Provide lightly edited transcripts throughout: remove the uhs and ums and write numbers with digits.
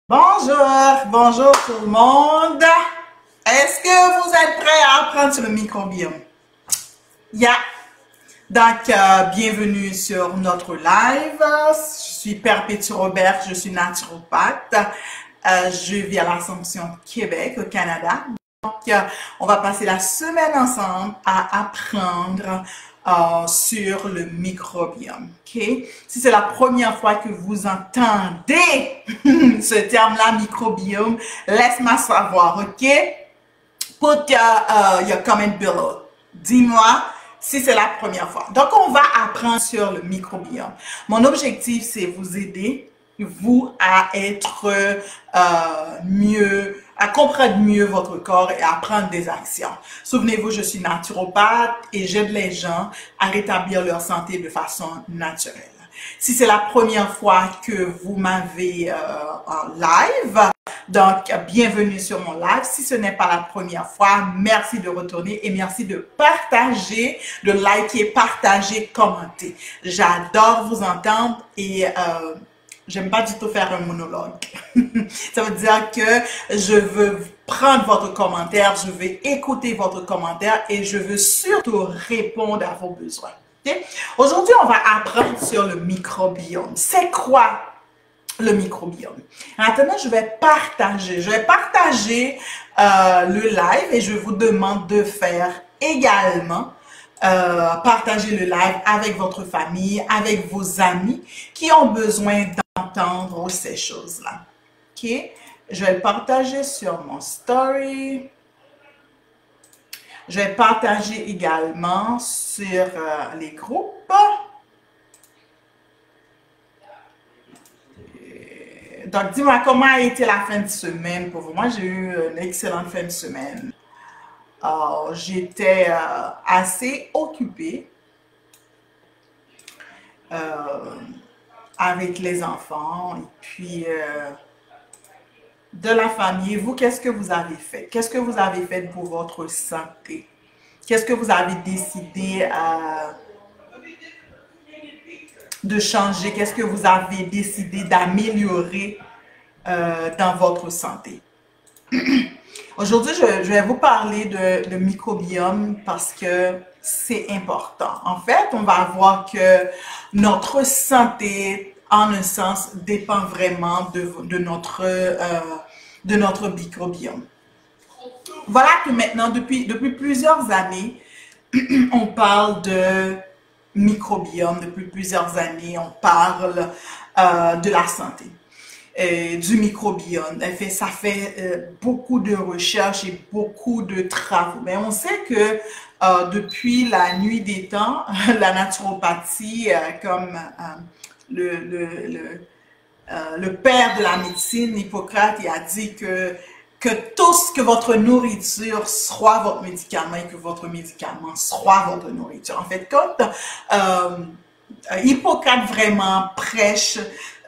Bonjour, bonjour tout le monde. Est-ce que vous êtes prêts à apprendre sur le microbiome? Yeah. Donc, bienvenue sur notre live. Je suis Perpétue Robert, je suis naturopathe. Je vis à l'Assomption, Québec, au Canada. Donc, on va passer la semaine ensemble à apprendre sur le microbiome. Okay? Si c'est la première fois que vous entendez ce terme-là, microbiome, laisse-moi savoir, ok? Put your comment below. Dis-moi si c'est la première fois. Donc, on va apprendre sur le microbiome. Mon objectif, c'est vous aider, vous, à être mieux, à comprendre mieux votre corps et à prendre des actions. Souvenez-vous, je suis naturopathe et j'aide les gens à rétablir leur santé de façon naturelle. Si c'est la première fois que vous m'avez en live, donc bienvenue sur mon live. Si ce n'est pas la première fois, merci de retourner et merci de partager, de liker, partager, commenter. J'adore vous entendre et j'aime pas du tout faire un monologue. Ça veut dire que je veux prendre votre commentaire, je vais écouter votre commentaire et je veux surtout répondre à vos besoins. Okay? Aujourd'hui, on va apprendre sur le microbiome. C'est quoi le microbiome? Maintenant, je vais partager le live et je vous demande de faire également partager le live avec votre famille, avec vos amis qui ont besoin d'entendre ces choses-là. Ok? Je vais le partager sur mon story. Je vais partager également sur les groupes. Donc, dis-moi comment a été la fin de semaine pour vous. Moi, j'ai eu une excellente fin de semaine. J'étais assez occupée avec les enfants et puis de la famille. Vous, qu'est-ce que vous avez fait? Qu'est-ce que vous avez fait pour votre santé? Qu'est-ce que vous avez décidé de changer? Qu'est-ce que vous avez décidé d'améliorer dans votre santé? Aujourd'hui, je vais vous parler de microbiome parce que c'est important. En fait, on va voir que notre santé, en un sens, dépend vraiment de notre microbiome. Voilà que maintenant, depuis plusieurs années, on parle de microbiome. Depuis plusieurs années, on parle de la santé. Du microbiome. Ça fait beaucoup de recherches et beaucoup de travaux. Mais on sait que depuis la nuit des temps, la naturopathie, comme le père de la médecine, Hippocrate, il a dit que votre nourriture soit votre médicament et que votre médicament soit votre nourriture. En fait, quand Hippocrate vraiment prêche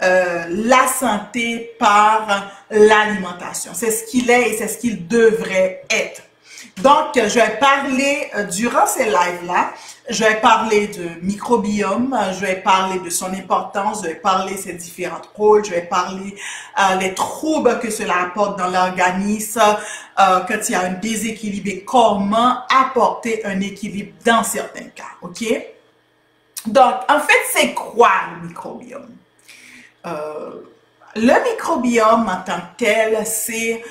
la santé par l'alimentation. C'est ce qu'il est et c'est ce qu'il devrait être. Donc, je vais parler, durant ces lives-là, je vais parler de microbiome, je vais parler de son importance, je vais parler de ses différents rôles, je vais parler des troubles que cela apporte dans l'organisme, quand il y a un déséquilibre et comment apporter un équilibre dans certains cas, ok? Donc, en fait, c'est quoi le microbiome? Le microbiome en tant que tel, c'est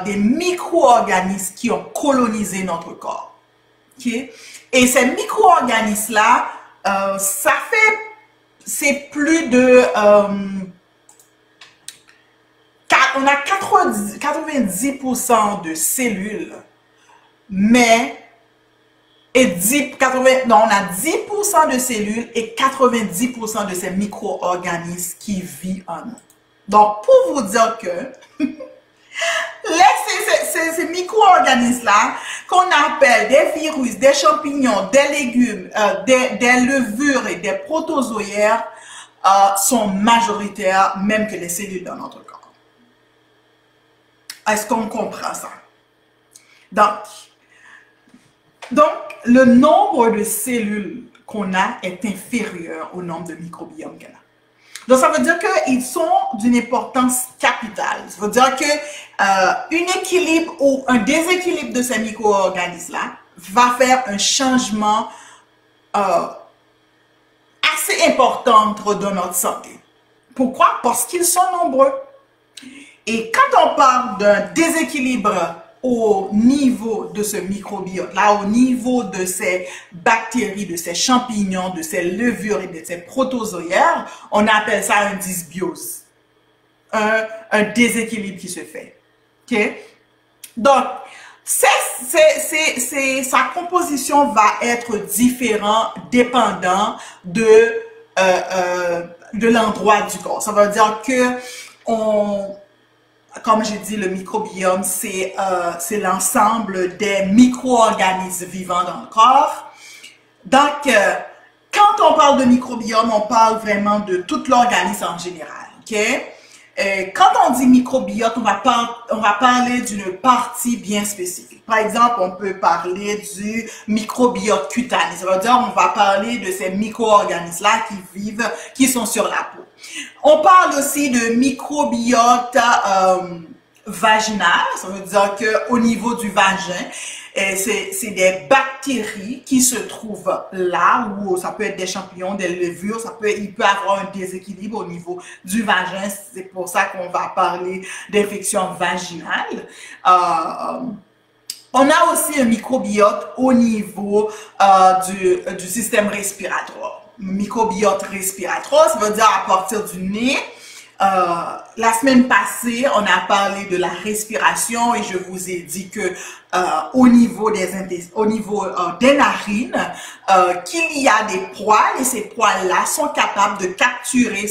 des micro-organismes qui ont colonisé notre corps. Okay? Et ces micro-organismes-là, c'est plus de... on a 90% de cellules, mais... on a 10% de cellules et 90% de ces micro-organismes qui vivent en nous. Donc, pour vous dire que ces micro-organismes-là, qu'on appelle des virus, des champignons, des légumes, des levures et des protozoaires, sont majoritaires même que les cellules dans notre corps. Est-ce qu'on comprend ça? Donc, le nombre de cellules qu'on a est inférieur au nombre de microbiomes qu'on a. Donc, ça veut dire qu'ils sont d'une importance capitale. Ça veut dire que un équilibre ou un déséquilibre de ces micro-organismes-là va faire un changement assez important dans notre santé. Pourquoi? Parce qu'ils sont nombreux. Et quand on parle d'un déséquilibre au niveau de ce microbiote, là, au niveau de ces bactéries, de ces champignons, de ces levures et de ces protozoaires, on appelle ça un dysbiose, un déséquilibre qui se fait. OK? Donc, sa composition va être différente dépendant de l'endroit du corps. Ça veut dire que comme j'ai dit, le microbiome, c'est l'ensemble des micro-organismes vivants dans le corps. Donc, quand on parle de microbiome, on parle vraiment de tout l'organisme en général. Okay? Quand on dit microbiote, on va parler d'une partie bien spécifique. Par exemple, on peut parler du microbiote cutané. Ça veut dire on va parler de ces micro-organismes-là qui sont sur la peau. On parle aussi de microbiote vaginal. Ça veut dire qu'au niveau du vagin, c'est des bactéries qui se trouvent là, ou ça peut être des champignons, des levures, il peut avoir un déséquilibre au niveau du vagin. C'est pour ça qu'on va parler d'infection vaginale. On a aussi un microbiote au niveau du système respiratoire. Microbiote respiratoire, ça veut dire à partir du nez. La semaine passée, on a parlé de la respiration et je vous ai dit que au niveau des narines, qu'il y a des poils et ces poils-là sont capables de capturer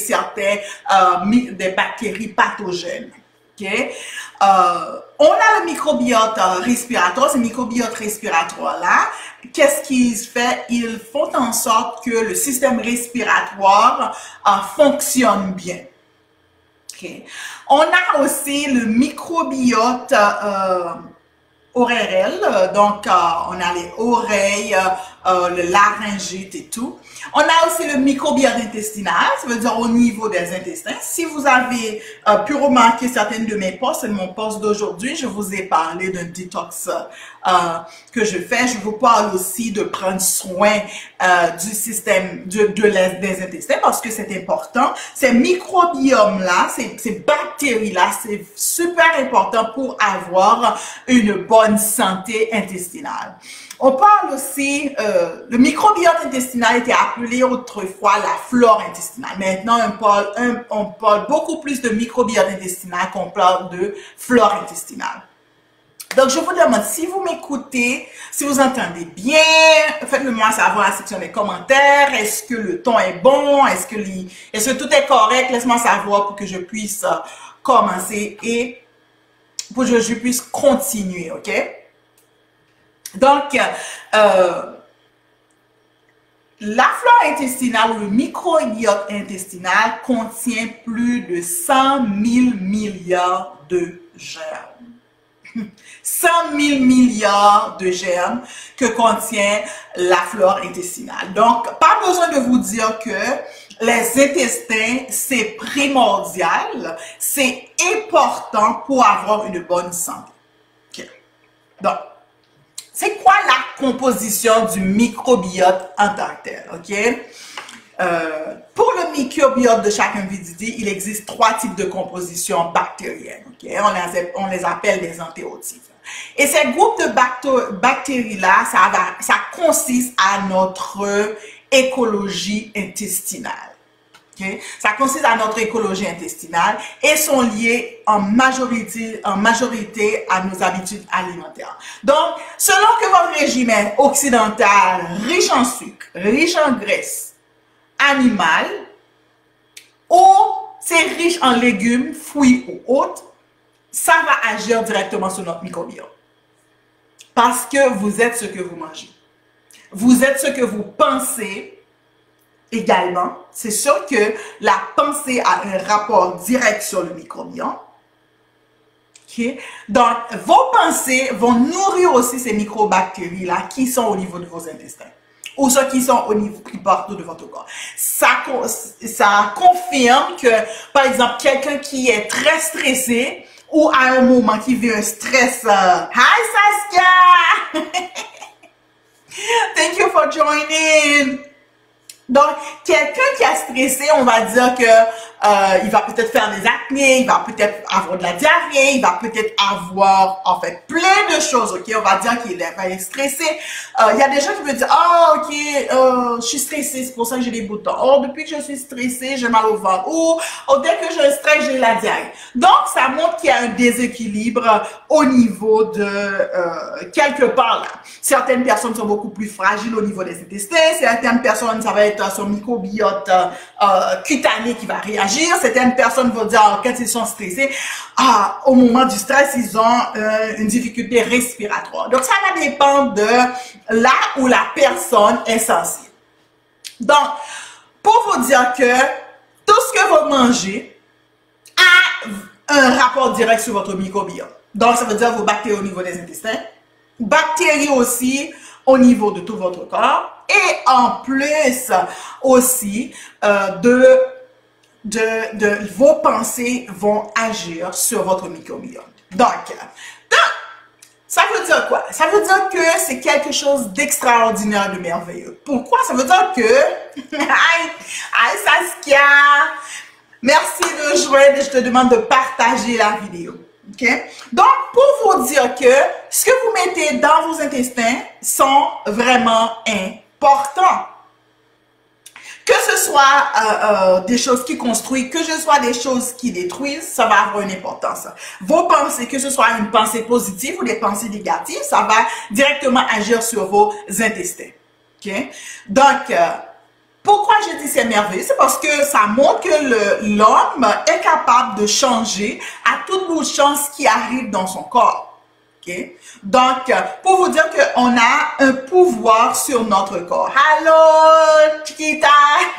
des bactéries pathogènes. Okay? On a le microbiote respiratoire. Ces microbiotes respiratoires-là, qu'est-ce qu'ils font? Ils font en sorte que le système respiratoire fonctionne bien. Okay. On a aussi le microbiote ORL, donc on a les oreilles, le laryngite et tout. On a aussi le microbiote intestinal, ça veut dire au niveau des intestins. Si vous avez pu remarquer certaines de mes posts, c'est mon post d'aujourd'hui, je vous ai parlé d'un détox que je fais. Je vous parle aussi de prendre soin du système des intestins parce que c'est important. Ces microbiomes-là, ces bactéries-là, c'est super important pour avoir une bonne santé intestinale. On parle aussi, le microbiote intestinal était appelé autrefois la flore intestinale. Maintenant, on parle beaucoup plus de microbiote intestinal qu'on parle de flore intestinale. Donc, je vous demande, si vous m'écoutez, si vous entendez bien, faites-le moi savoir dans la section des commentaires. Est-ce que le ton est bon? Est-ce que tout est correct? Laisse-moi savoir pour que je puisse commencer et pour que je puisse continuer, ok? Donc, la flore intestinale ou le microbiote intestinal contient plus de 100 000 milliards de germes. 100 000 milliards de germes que contient la flore intestinale. Donc, pas besoin de vous dire que les intestins, c'est primordial, c'est important pour avoir une bonne santé. Okay. Donc, c'est quoi la composition du microbiote en tant que tel, ok? Pour le microbiote de chaque individu, il existe 3 types de composition bactérienne, ok? On les appelle des entérotypes. Et ces groupes de bactéries-là, ça consiste à notre écologie intestinale. Okay? Ça consiste à notre écologie intestinale et sont liés en majorité à nos habitudes alimentaires. Donc, selon que votre régime est occidental, riche en sucre, riche en graisse animale, ou c'est riche en légumes, fruits ou autres, ça va agir directement sur notre microbiome. Parce que vous êtes ce que vous mangez. Vous êtes ce que vous pensez. Également, c'est sûr que la pensée a un rapport direct sur le microbiome. Okay? Donc, vos pensées vont nourrir aussi ces microbactéries-là qui sont au niveau de vos intestins. ou ceux qui sont au niveau plus partout de votre corps. Ça confirme que, par exemple, quelqu'un qui est très stressé ou à un moment qui vit un stress, hi Saskia! Thank you for joining! Donc, quelqu'un qui a stressé, on va dire que il va peut-être faire des acnés, il va peut-être avoir de la diarrhée, il va peut-être avoir, en fait, plein de choses, ok? On va dire qu'il va être stressé. Il y a des gens qui me disent, ah, ok, je suis stressé, c'est pour ça que j'ai des boutons. Oh, depuis que je suis stressé, j'ai mal au ventre. Ou, oh, dès que je stresse, j'ai la diarrhée. Donc, ça montre qu'il y a un déséquilibre au niveau de, quelque part là. Certaines personnes sont beaucoup plus fragiles au niveau des intestins, certaines personnes, ça va être son microbiote cutané qui va réagir. Certaines personnes vont dire, quand ils sont stressés, au moment du stress, ils ont une difficulté respiratoire. Donc, ça va dépendre de là où la personne est sensible. Donc, pour vous dire que tout ce que vous mangez a un rapport direct sur votre microbiote. Donc, ça veut dire vos bactéries au niveau des intestins, bactéries aussi au niveau de tout votre corps, et en plus aussi vos pensées vont agir sur votre microbiote. Donc, ça veut dire quoi? Ça veut dire que c'est quelque chose d'extraordinaire, de merveilleux. Pourquoi? Ça veut dire que, hi Saskia, merci de joindre, je te demande de partager la vidéo. Okay? Donc, pour vous dire que ce que vous mettez dans vos intestins sont vraiment importants. Que ce soit des choses qui construisent, que ce soit des choses qui détruisent, ça va avoir une importance. Vos pensées, que ce soit une pensée positive ou des pensées négatives, ça va directement agir sur vos intestins. Okay? Donc, pourquoi je dis c'est merveilleux? C'est parce que ça montre que l'homme est capable de changer à toute bout de chance qui arrive dans son corps. Okay? Donc, pour vous dire qu'on a un pouvoir sur notre corps. Allô, Chiquita!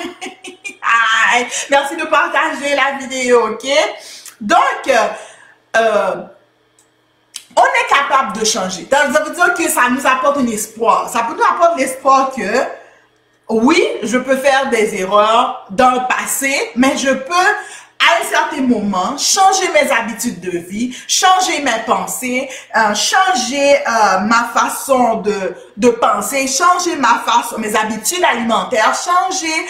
Hi. Merci de partager la vidéo, ok? Donc, on est capable de changer. Donc, ça veut dire que ça nous apporte un espoir. Ça peut nous apporter l'espoir que oui, je peux faire des erreurs dans le passé, mais je peux, à un certain moment, changer mes habitudes de vie, changer mes pensées, changer ma façon de penser, changer mes habitudes alimentaires, changer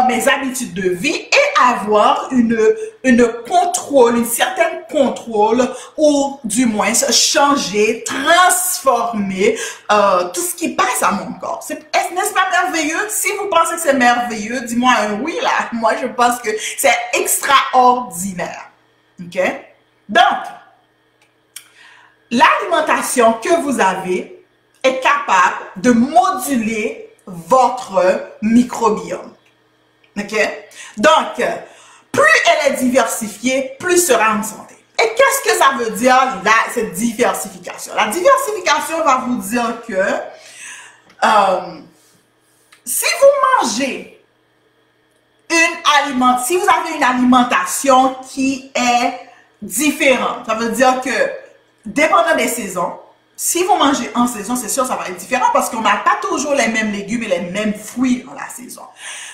mes habitudes de vie et avoir une certaine contrôle ou du moins changer, transformer tout ce qui passe à mon corps. N'est-ce pas merveilleux? Si vous pensez que c'est merveilleux, dis-moi un oui là. Moi, je pense que c'est extraordinaire. OK? Donc, l'alimentation que vous avez est capable de moduler votre microbiome. OK? Donc, plus elle est diversifiée, plus sera en santé. Et qu'est-ce que ça veut dire, là, cette diversification? La diversification va vous dire que si vous mangez si vous avez une alimentation qui est différente, ça veut dire que, dépendant des saisons, si vous mangez en saison, c'est sûr ça va être différent parce qu'on n'a pas toujours les mêmes légumes et les mêmes fruits dans la saison.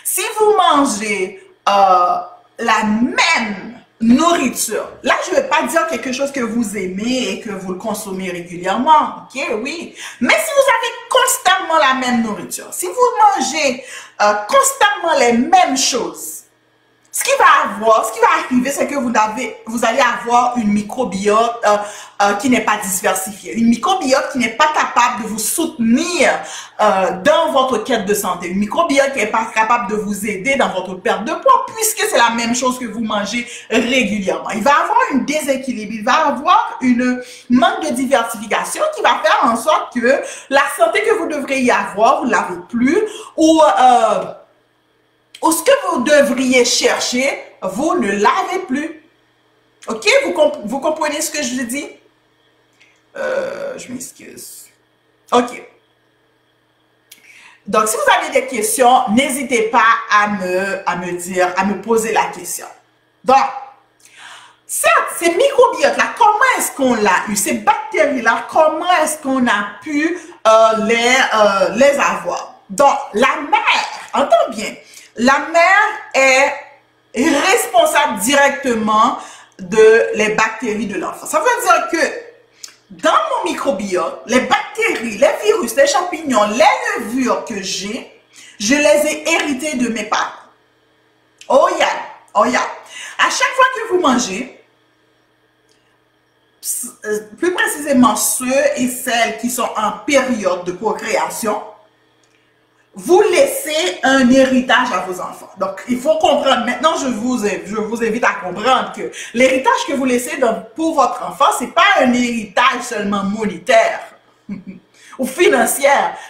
Si vous mangez la même nourriture, là je ne vais pas dire quelque chose que vous aimez et que vous le consommez régulièrement, ok, oui. Mais si vous avez constamment la même nourriture, si vous mangez constamment les mêmes choses, ce qui va arriver, c'est que vous allez avoir une microbiote qui n'est pas diversifiée, une microbiote qui n'est pas capable de vous soutenir dans votre quête de santé, une microbiote qui n'est pas capable de vous aider dans votre perte de poids, puisque c'est la même chose que vous mangez régulièrement. Il va avoir un déséquilibre, il va avoir une manque de diversification qui va faire en sorte que la santé que vous devriez avoir, vous ne l'avez plus, ou ce que vous devriez chercher, vous ne l'avez plus. Ok? Vous comprenez ce que je dis? Je m'excuse. Ok. Donc, si vous avez des questions, n'hésitez pas à me poser la question. Donc, certes, ces microbiotes-là, comment est-ce qu'on l'a eu? Ces bactéries-là, comment est-ce qu'on a pu les avoir? Donc, la mère, entends bien, la mère est responsable directement de les bactéries de l'enfant. Ça veut dire que dans mon microbiote, les bactéries, les virus, les champignons, les levures que j'ai, je les ai héritées de mes parents. Oh yeah, oh yeah. À chaque fois que vous mangez, plus précisément ceux et celles qui sont en période de procréation, vous laissez un héritage à vos enfants. Donc, il faut comprendre. Maintenant, je vous invite à comprendre que l'héritage que vous laissez pour votre enfant, c'est pas un héritage seulement monétaire ou financier.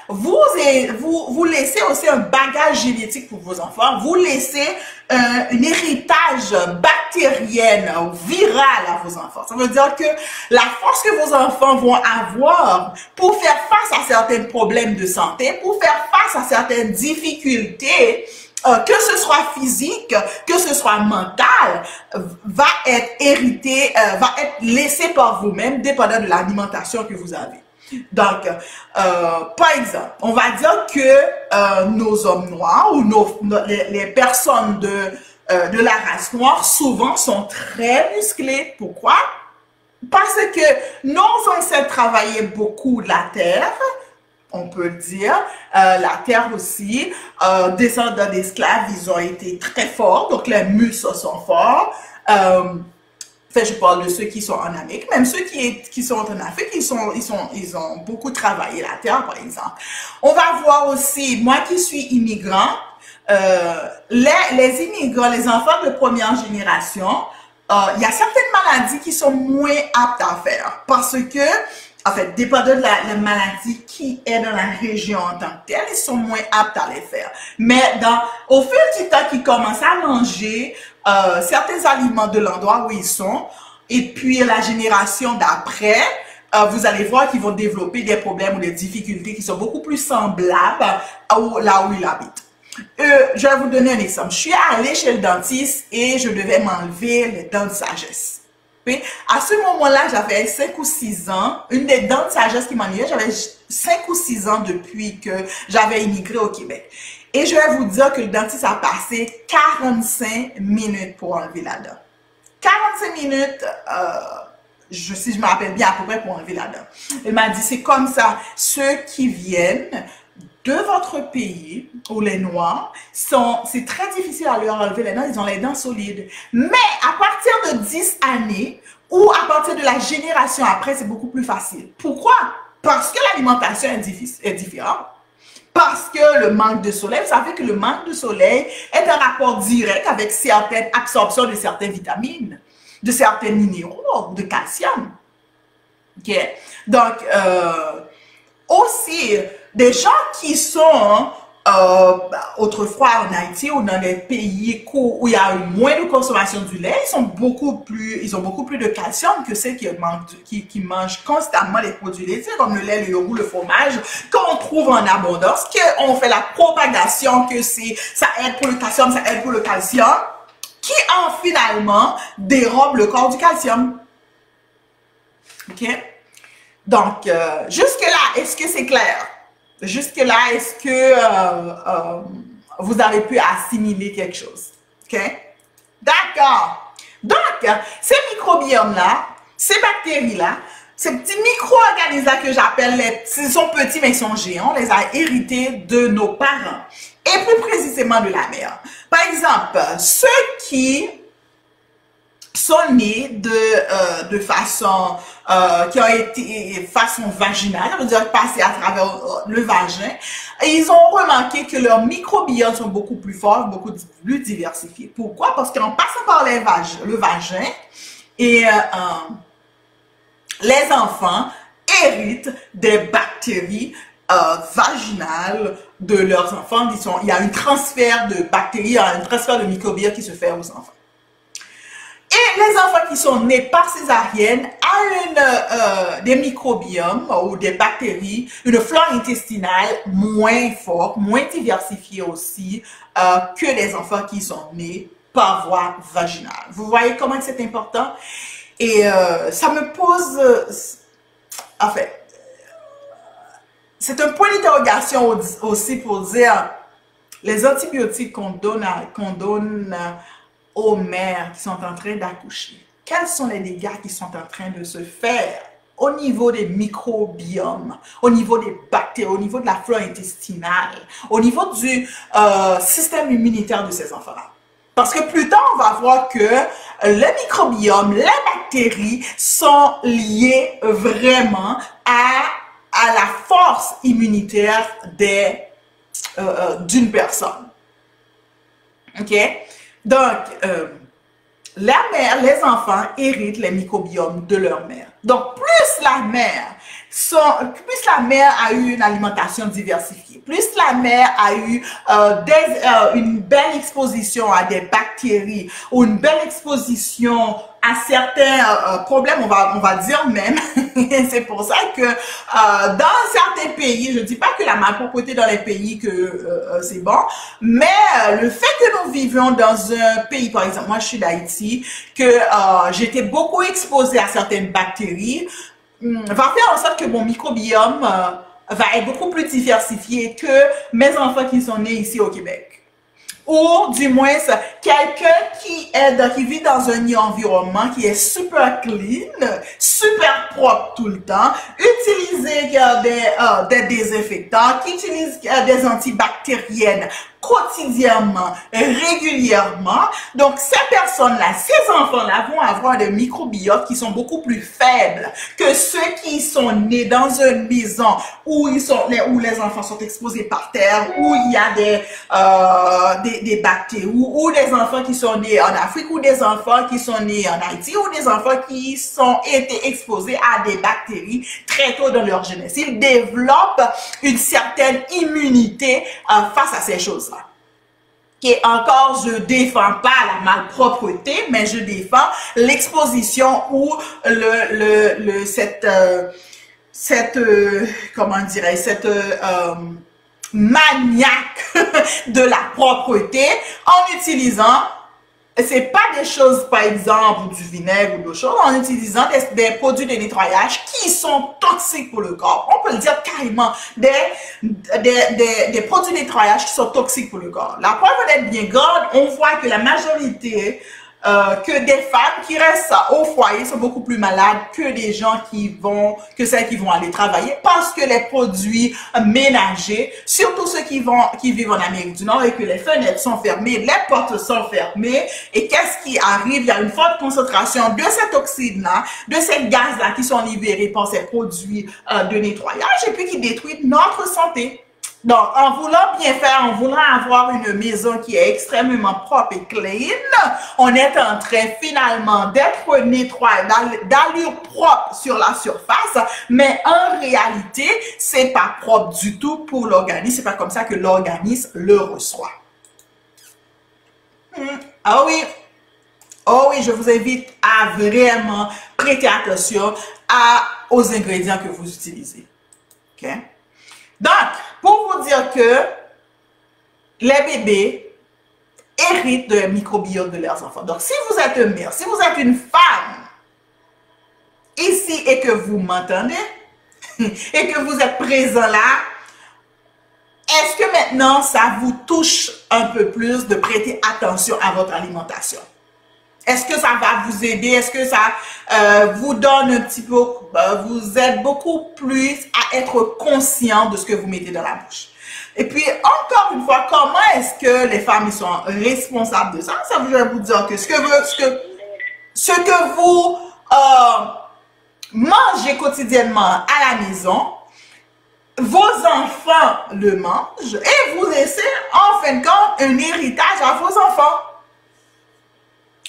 Vous laissez aussi un bagage génétique pour vos enfants. Vous laissez un héritage bactérien ou viral à vos enfants. Ça veut dire que la force que vos enfants vont avoir pour faire face à certains problèmes de santé, pour faire face à certaines difficultés, que ce soit physique, que ce soit mental, va être hérité, va être laissé par vous-même, dépendant de l'alimentation que vous avez. Donc, par exemple, on va dire que nos hommes noirs ou les personnes de la race noire souvent sont très musclés. Pourquoi? Parce que nos ancêtres travaillaient beaucoup la terre, on peut le dire, la terre aussi, descendants d'esclaves, ils ont été très forts, donc les muscles sont forts. Fait, je parle de ceux qui sont en Amérique, même ceux qui sont en Afrique, ils ont beaucoup travaillé la terre, par exemple. On va voir aussi, moi qui suis immigrant, les immigrants, les enfants de première génération, il y a certaines maladies qui sont moins aptes à faire parce que, en fait, dépendant de la maladie qui est dans la région en tant que telle, ils sont moins aptes à les faire. Mais au fil du temps qu'ils commencent à manger certains aliments de l'endroit où ils sont, et puis la génération d'après, vous allez voir qu'ils vont développer des problèmes ou des difficultés qui sont beaucoup plus semblables là où ils habitent. Je vais vous donner un exemple. Je suis allée chez le dentiste et je devais m'enlever les dents de sagesse. Oui. À ce moment-là, j'avais 5 ou 6 ans. Une des dents de sagesse qui m'ennuyait, j'avais 5 ou 6 ans depuis que j'avais immigré au Québec. Et je vais vous dire que le dentiste a passé 45 minutes pour enlever la dent. 45 minutes, si je me rappelle bien à peu près pour enlever la dent. Il m'a dit, c'est comme ça, ceux qui viennent de votre pays, ou les Noirs, c'est très difficile à leur enlever les dents, ils ont les dents solides. Mais à partir de 10 années, ou à partir de la génération après, c'est beaucoup plus facile. Pourquoi? Parce que l'alimentation est différente. Parce que le manque de soleil, vous savez que le manque de soleil est un rapport direct avec certaines absorptions de certaines vitamines, de certains minéraux, de calcium. Okay? Donc, aussi, des gens qui sont autrefois en Haïti ou dans les pays où il y a eu moins de consommation du lait, ils ont beaucoup plus de calcium que ceux qui mangent constamment les produits laitiers comme le lait, le yogourt, le fromage, qu'on trouve en abondance, qu'on fait la propagation que ça aide pour le calcium, ça aide pour le calcium, qui en finalement dérobe le corps du calcium. Ok? Donc, jusque-là, est-ce que c'est clair? Jusque-là, est-ce que vous avez pu assimiler quelque chose? OK? D'accord. Donc, ces microbiomes-là, ces bactéries-là, ces petits micro-organismes que j'appelle, ils sont petits mais ils sont géants, on les a hérités de nos parents. Et plus précisément de la mère. Par exemple, ceux qui sont nés de façon qui ont été façon vaginale, ça veut dire passer à travers le vagin, et ils ont remarqué que leurs microbiomes sont beaucoup plus forts, beaucoup plus diversifiés. Pourquoi? Parce qu'en passant par le vagin, et les enfants héritent des bactéries vaginales de leurs enfants. Il y a un transfert de bactéries, il y a un transfert de microbiomes qui se fait aux enfants. Et les enfants qui sont nés par césarienne ont des microbiomes ou des bactéries, une flore intestinale moins forte, moins diversifiée aussi que les enfants qui sont nés par voie vaginale. Vous voyez comment c'est important? Et ça me pose, en fait, c'est un point d'interrogation aussi pour dire les antibiotiques qu'on donne aux mères qui sont en train d'accoucher. Quels sont les dégâts qui sont en train de se faire au niveau des microbiomes, au niveau des bactéries, au niveau de la flore intestinale, au niveau du système immunitaire de ces enfants-là? Parce que plus tard, on va voir que le microbiome, les bactéries sont liées vraiment à la force immunitaire d'une personne. OK? Donc, la mère, les enfants héritent les microbiomes de leur mère. Donc, plus la mère a eu une alimentation diversifiée, plus la mère a eu une belle exposition à des bactéries ou une belle exposition à certains problèmes, on va dire même. C'est pour ça que dans certains pays, je ne dis pas que la malpropreté dans les pays que c'est bon, mais le fait que nous vivions dans un pays, par exemple, moi je suis d'Haïti, que j'étais beaucoup exposée à certaines bactéries, va faire en sorte que mon microbiome va être beaucoup plus diversifié que mes enfants qui sont nés ici au Québec. Ou du moins quelqu'un qui vit dans un environnement qui est super clean, super propre tout le temps, utiliser des désinfectants, qui utilise des antibactériennes quotidiennement, régulièrement. Donc, ces personnes-là, ces enfants-là vont avoir des microbiotes qui sont beaucoup plus faibles que ceux qui sont nés dans une maison où les enfants sont exposés par terre, où il y a des bactéries, ou des enfants qui sont nés en Afrique, ou des enfants qui sont nés en Haïti, ou des enfants qui ont été exposés à des bactéries très tôt dans leur jeunesse. Ils développent une certaine immunité face à ces choses-là. Et encore, je défends pas la malpropreté, mais je défends l'exposition ou cette maniaque de la propreté en utilisant, c'est pas des choses, par exemple, du vinaigre ou d'autres choses, en utilisant des produits de nettoyage qui sont toxiques pour le corps. On peut le dire carrément, des produits de nettoyage qui sont toxiques pour le corps. La preuve d'être bien grande, on voit que la majorité que des femmes qui restent au foyer sont beaucoup plus malades que des gens que celles qui vont aller travailler, parce que les produits ménagers, surtout ceux qui vivent en Amérique du Nord et que les fenêtres sont fermées, les portes sont fermées, et qu'est-ce qui arrive? Il y a une forte concentration de cet oxyde-là, de ces gaz-là qui sont libérés par ces produits de nettoyage et puis qui détruisent notre santé. Donc, en voulant bien faire, en voulant avoir une maison qui est extrêmement propre et clean, on est en train finalement d'être nettoyé, d'allure propre sur la surface, mais en réalité, c'est pas propre du tout pour l'organisme. C'est pas comme ça que l'organisme le reçoit. Ah oui. Oh oui, je vous invite à vraiment prêter attention aux ingrédients que vous utilisez. OK? Donc, pour vous dire que les bébés héritent de microbiote de leurs enfants. Donc, si vous êtes une mère, si vous êtes une femme ici et que vous m'entendez et que vous êtes présent là, est-ce que maintenant ça vous touche un peu plus de prêter attention à votre alimentation? Est-ce que ça va vous aider? Est-ce que ça vous donne un petit peu, vous aide beaucoup plus à être conscient de ce que vous mettez dans la bouche? Et puis, encore une fois, comment est-ce que les femmes sont responsables de ça? Ça veut vous dire que ce que vous mangez quotidiennement à la maison, vos enfants le mangent et vous laissez en fin de compte un héritage à vos enfants.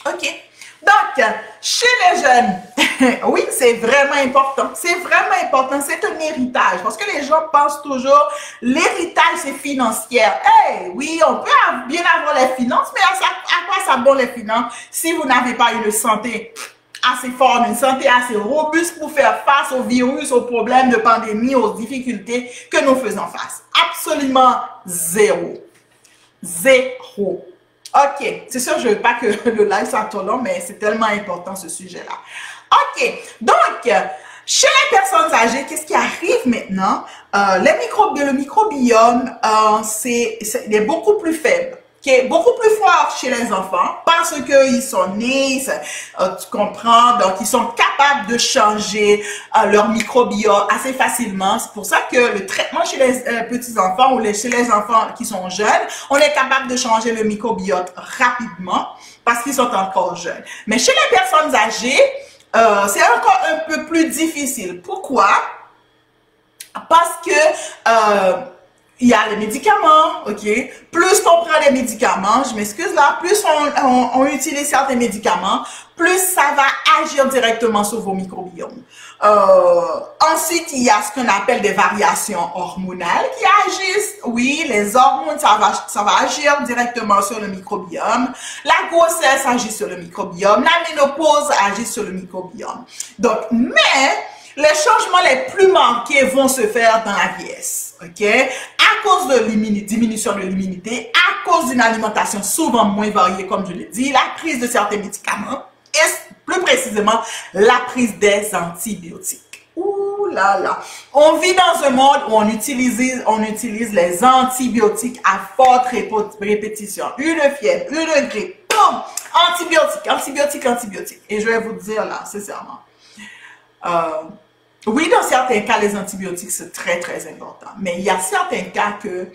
OK. Donc, chez les jeunes, oui, c'est vraiment important. C'est vraiment important. C'est un héritage. Parce que les gens pensent toujours, l'héritage, c'est financier. Eh oui, on peut bien avoir les finances, mais à quoi ça bon les finances si vous n'avez pas une santé assez forte, une santé assez robuste pour faire face aux virus, aux problèmes de pandémie, aux difficultés que nous faisons face? Absolument zéro. Zéro. OK, c'est sûr, je ne veux pas que le live soit trop long, mais c'est tellement important ce sujet-là. OK, donc, Chez les personnes âgées, qu'est-ce qui arrive maintenant? Le microbiome, il est beaucoup plus faible, qui est beaucoup plus fort chez les enfants parce qu'ils sont nés, tu comprends, donc ils sont capables de changer leur microbiome assez facilement. C'est pour ça que le traitement chez les petits-enfants ou chez les enfants qui sont jeunes, on est capable de changer le microbiote rapidement parce qu'ils sont encore jeunes. Mais chez les personnes âgées, c'est encore un peu plus difficile. Pourquoi? Parce que il y a les médicaments, ok? Plus on prend les médicaments, je m'excuse là, plus on utilise certains médicaments, plus ça va agir directement sur vos microbiomes. Ensuite, il y a ce qu'on appelle des variations hormonales qui agissent. Oui, les hormones, ça va agir directement sur le microbiome. La grossesse agit sur le microbiome. La ménopause agit sur le microbiome. Donc, mais les changements les plus marqués vont se faire dans la vieillesse, ok? À cause de diminution de l'immunité, à cause d'une alimentation souvent moins variée, comme je l'ai dit, la prise de certains médicaments, et plus précisément, la prise des antibiotiques. Ouh là là! On vit dans un monde où on utilise les antibiotiques à forte répétition. Une fièvre, une grippe, boum! Antibiotiques. Et je vais vous dire là, sincèrement, oui, dans certains cas, les antibiotiques, c'est très, très important. Mais il y a certains cas que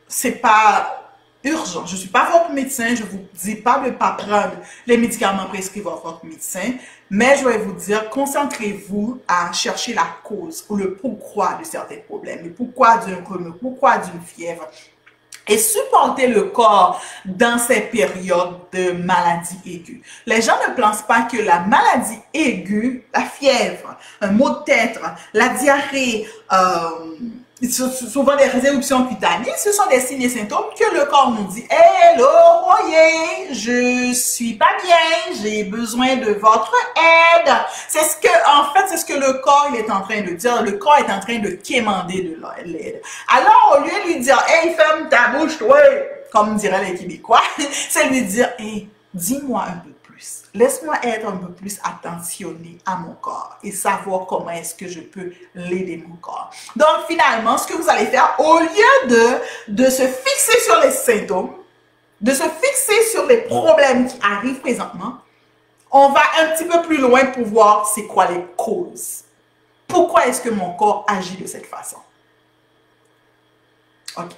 c'est pas urgent. Je ne suis pas votre médecin. Je ne vous dis pas de ne pas prendre les médicaments prescrits par votre médecin. Mais je vais vous dire, concentrez-vous à chercher la cause ou le pourquoi de certains problèmes. Le pourquoi d'un rhume, le pourquoi d'une fièvre. Et supporter le corps dans ces périodes de maladie aiguë. Les gens ne pensent pas que la maladie aiguë, la fièvre, un maux de tête, la diarrhée, souvent des éruptions cutanées, ce sont des signes et symptômes que le corps nous dit « Hello, voyez, je suis pas bien, j'ai besoin de votre aide. » C'est ce que le corps il est en train de dire. Le corps est en train de quémander de l'aide. Alors, au lieu de lui dire « Hey, ferme ta bouche, toi », comme diraient les Québécois, c'est lui dire « Hey, dis-moi un peu plus. Laisse-moi être un peu plus attentionné à mon corps et savoir comment est-ce que je peux l'aider mon corps. » Donc, finalement, ce que vous allez faire, au lieu de se fixer sur les symptômes, de se fixer sur les problèmes qui arrivent présentement, on va un petit peu plus loin pour voir c'est quoi les causes. Pourquoi est-ce que mon corps agit de cette façon? OK.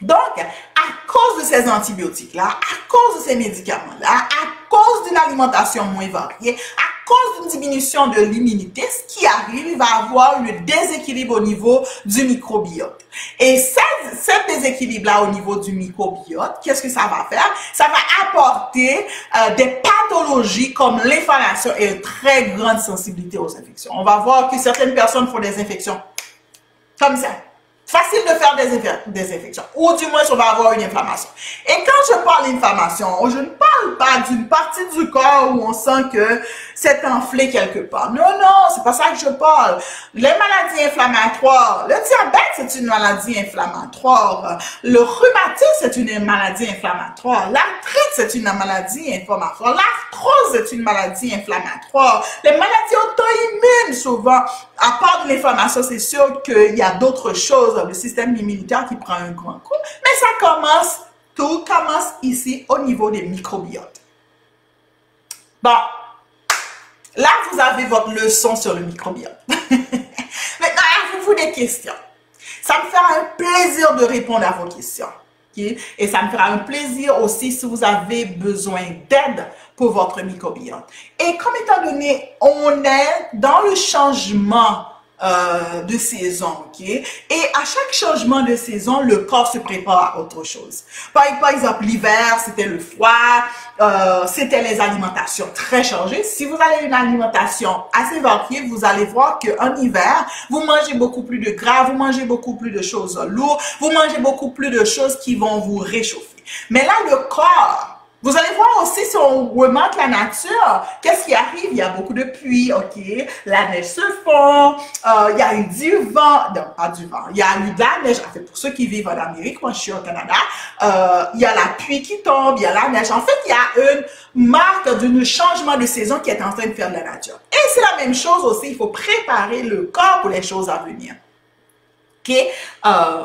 Donc, à cause de ces antibiotiques-là, à cause de ces médicaments-là, à cause d'une alimentation moins variée, à cause d'une diminution de l'immunité, ce qui arrive, il va avoir le déséquilibre au niveau du microbiote. Et cet déséquilibre-là au niveau du microbiote, qu'est-ce que ça va faire? Ça va apporter des pathologies comme l'inflammation et une très grande sensibilité aux infections. On va voir que certaines personnes font des infections comme ça. Facile de faire des infections, ou du moins on va avoir une inflammation. Et quand je parle d'inflammation, je ne parle pas d'une partie du corps où on sent que c'est enflé quelque part. Non, c'est pas ça que je parle. Les maladies inflammatoires, le diabète c'est une maladie inflammatoire, le rhumatisme c'est une maladie inflammatoire, l'arthrite c'est une maladie inflammatoire, l'arthrose c'est une maladie inflammatoire, les maladies auto-immunes souvent, à part de l'inflammation, c'est sûr qu'il y a d'autres choses, le système immunitaire qui prend un grand coup, mais tout commence ici au niveau des microbiotes. Bon, là vous avez votre leçon sur le microbiote. Maintenant, avez-vous des questions? Ça me fera un plaisir de répondre à vos questions. Okay? Et ça me fera un plaisir aussi si vous avez besoin d'aide pour votre microbiote. Et comme étant donné, on est dans le changement de saison, ok? Et à chaque changement de saison, le corps se prépare à autre chose. Par exemple, l'hiver, c'était le froid, c'était les alimentations très chargées. Si vous avez une alimentation assez variée, vous allez voir qu'en hiver, vous mangez beaucoup plus de gras, vous mangez beaucoup plus de choses lourdes, vous mangez beaucoup plus de choses qui vont vous réchauffer. Mais là, le corps Vous allez voir aussi, si on remarque la nature, qu'est-ce qui arrive? Il y a beaucoup de pluie, ok? La neige se fond, il y a eu du vent, non, pas du vent, il y a eu de la neige. En fait, pour ceux qui vivent en Amérique, moi je suis au Canada, il y a la pluie qui tombe, il y a la neige. En fait, il y a une marque d'un changement de saison qui est en train de faire de la nature. Et c'est la même chose aussi, il faut préparer le corps pour les choses à venir. Okay.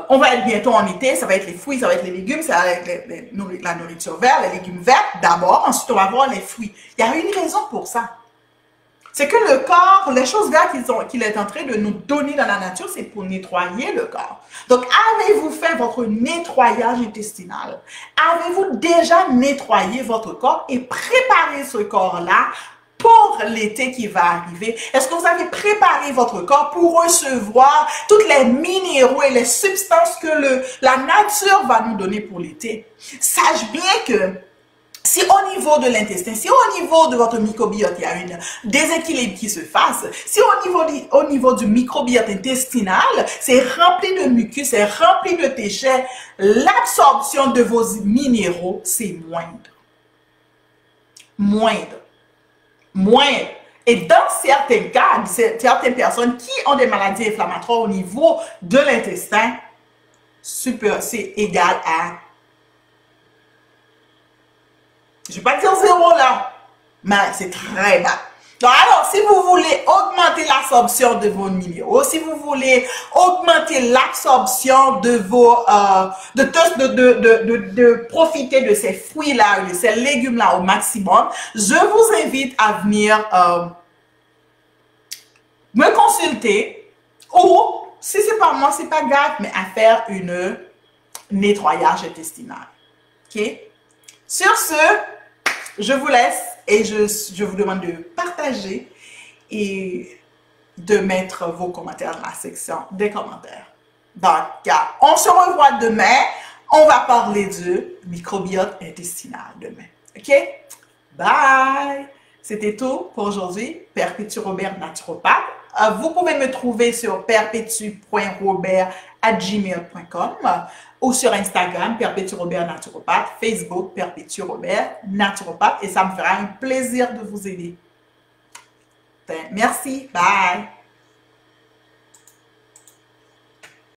On va être bientôt en été, ça va être les fruits, ça va être les légumes, ça va être la nourriture verte, les légumes verts d'abord, ensuite on va voir les fruits. Il y a une raison pour ça. C'est que le corps, les choses vertes qu'il est en train de nous donner dans la nature, c'est pour nettoyer le corps. Donc, avez-vous fait votre nettoyage intestinal? Avez-vous déjà nettoyé votre corps et préparé ce corps-là pour l'été qui va arriver? Est-ce que vous avez préparé votre corps pour recevoir tous les minéraux et les substances que la nature va nous donner pour l'été? Sache bien que si au niveau de l'intestin, si au niveau de votre microbiote, il y a un déséquilibre qui se fasse, si au niveau du microbiote intestinal, c'est rempli de mucus, c'est rempli de déchets, l'absorption de vos minéraux, c'est moindre. Moindre. Et dans certains cas, certaines personnes qui ont des maladies inflammatoires au niveau de l'intestin, c'est égal à, je ne vais pas dire 0 là, mais c'est très bas. Donc, alors, si vous voulez augmenter l'absorption de vos minéraux, si vous voulez augmenter l'absorption de de profiter de ces fruits-là, de ces légumes-là au maximum, je vous invite à venir me consulter ou, si c'est pas moi, c'est pas grave, mais à faire une nettoyage intestinal. OK? Sur ce, je vous laisse et je vous demande de partager et de mettre vos commentaires dans la section des commentaires. Donc, on se revoit demain. On va parler du microbiote intestinal demain. OK? Bye! C'était tout pour aujourd'hui. Perpétue Robert, naturopathe. Vous pouvez me trouver sur perpétue.robert@gmail.com ou sur Instagram, Perpétue Robert Naturopathe, Facebook, Perpétue Robert Naturopathe, et ça me fera un plaisir de vous aider. Merci. Bye!